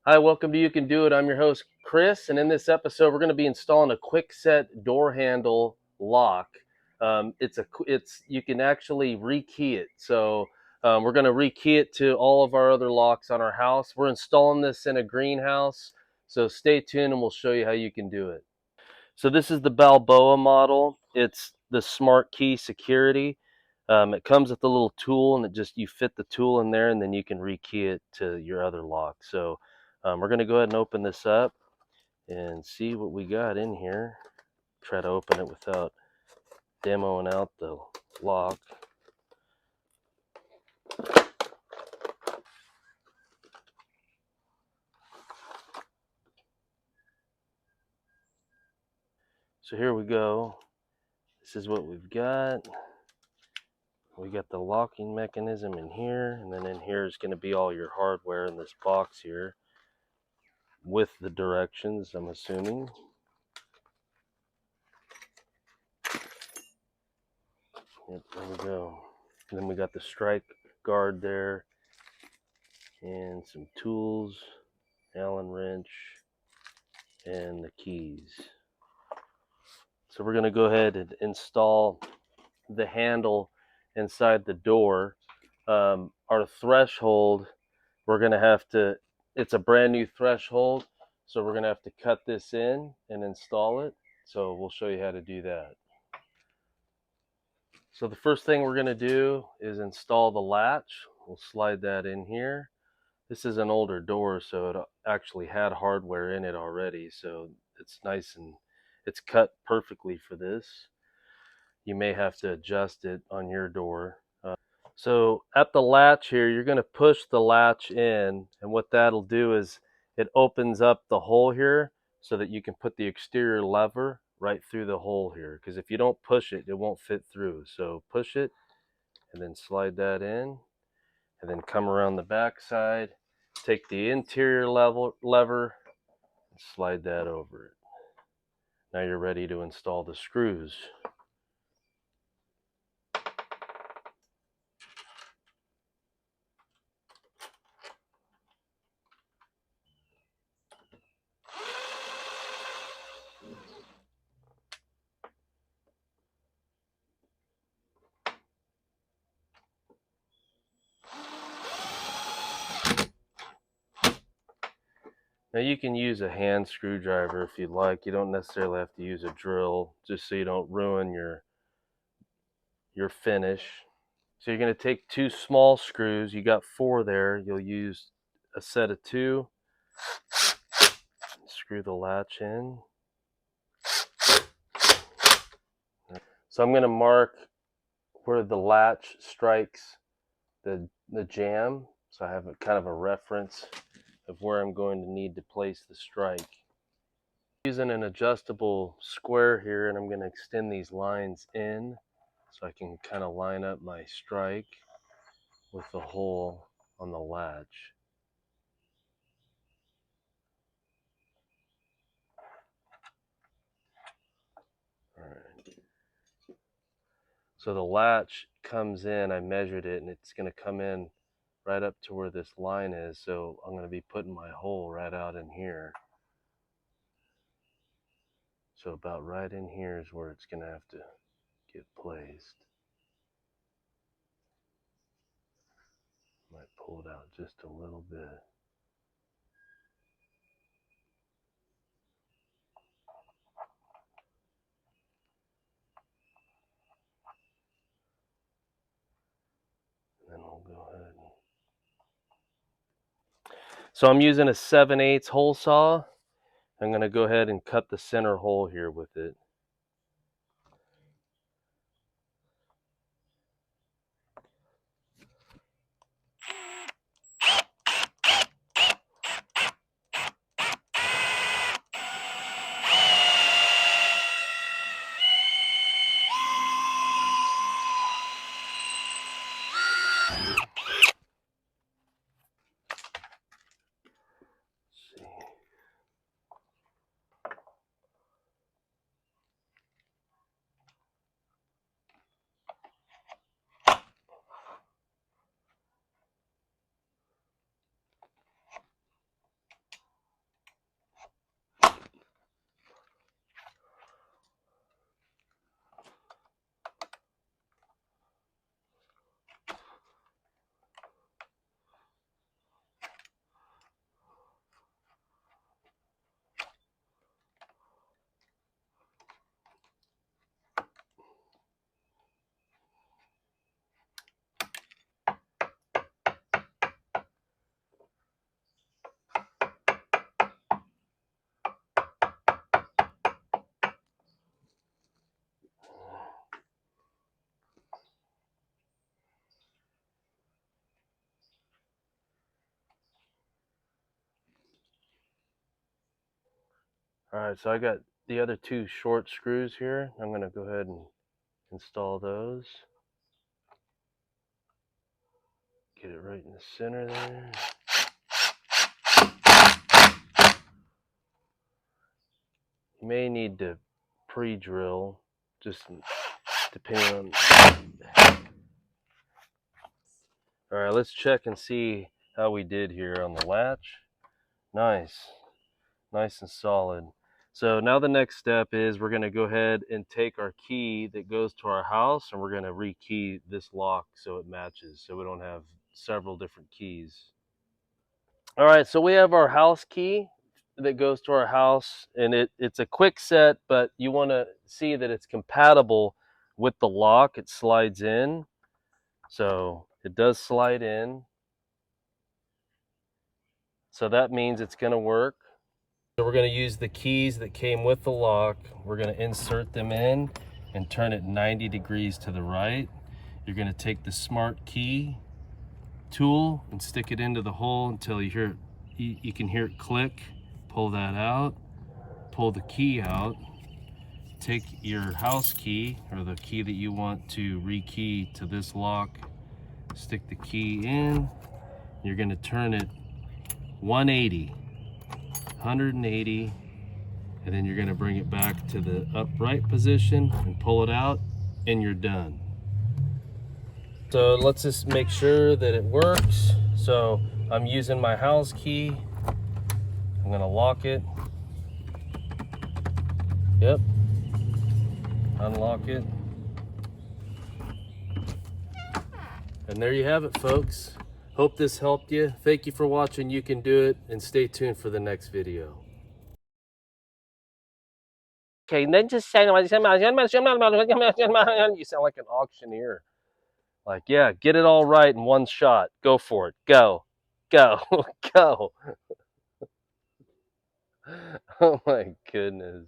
Hi, welcome to You Can Do It. I'm your host, Chris, and in this episode, we're going to be installing a Kwikset door handle lock. It's you can actually rekey it. So we're going to rekey it to all of our other locks on our house. We're installing this in a greenhouse, so stay tuned, and we'll show you how you can do it. So this is the Balboa model. It's the Smartkey security. It comes with a little tool, and you fit the tool in there, and then you can rekey it to your other lock. So we're going to go ahead and open this up and see what we got in here. Try to open it without demoing out the lock. So here we go. This is what we've got. We got the locking mechanism in here, and then in here is going to be all your hardware in this box here with the directions, I'm assuming. Yep, there we go. And then we got the strike guard there and some tools, Allen wrench, and the keys. So we're going to go ahead and install the handle inside the door. Our threshold, we're going to have to, it's a brand new threshold, so we're going to have to cut this in and install it. So we'll show you how to do that. So the first thing we're going to do is install the latch. We'll slide that in here. This is an older door, so it actually had hardware in it already, so it's nice and it's cut perfectly for this. You may have to adjust it on your door. So at the latch here, you're going to push the latch in, and what that'll do is it opens up the hole here so that you can put the exterior lever right through the hole here, because if you don't push it, it won't fit through. So push it and then slide that in, and then come around the back side, take the interior lever and slide that over it. Now you're ready to install the screws. Now you can use a hand screwdriver if you'd like. You don't necessarily have to use a drill, just so you don't ruin your finish. So you're going to take two small screws. You got 4 there. You'll use a set of 2. Screw the latch in. So I'm going to mark where the latch strikes the jamb, so I have a kind of a reference of where I'm going to need to place the strike. Using an adjustable square here, and I'm going to extend these lines in so I can kind of line up my strike with the hole on the latch. All right. So the latch comes in, I measured it, and it's going to come in right up to where this line is, so I'm going to be putting my hole right out in here. So about right in here is where it's going to have to get placed. Might pull it out just a little bit. And then we'll go ahead. So I'm using a 7/8 hole saw. I'm going to go ahead and cut the center hole here with it. All right, so I got the other two short screws here. I'm going to go ahead and install those. Get it right in the center there. You may need to pre-drill, just depending on. All right, let's check and see how we did here on the latch. Nice, nice and solid. So now the next step is we're going to go ahead and take our key that goes to our house, and we're going to rekey this lock so it matches, so we don't have several different keys. All right, so we have our house key that goes to our house, and it's a Kwikset, but you want to see that it's compatible with the lock. It slides in, so it does slide in. So that means it's going to work. So we're going to use the keys that came with the lock. We're going to insert them in and turn it 90 degrees to the right. You're going to take the Smartkey tool and stick it into the hole until you hear it, you can hear it click. Pull that out, pull the key out, take your house key or the key that you want to rekey to this lock, stick the key in. You're going to turn it 180, and then you're going to bring it back to the upright position and pull it out, and you're done. So let's just make sure that it works. So I'm using my house key. I'm going to lock it. Yep. Unlock it. And there you have it, folks. Hope this helped you. Thank you for watching. You can do it, and stay tuned for the next video. Okay, then just say you sound like an auctioneer. Like, yeah, get it all right in one shot. Go for it. Go. Go. Go. Oh my goodness.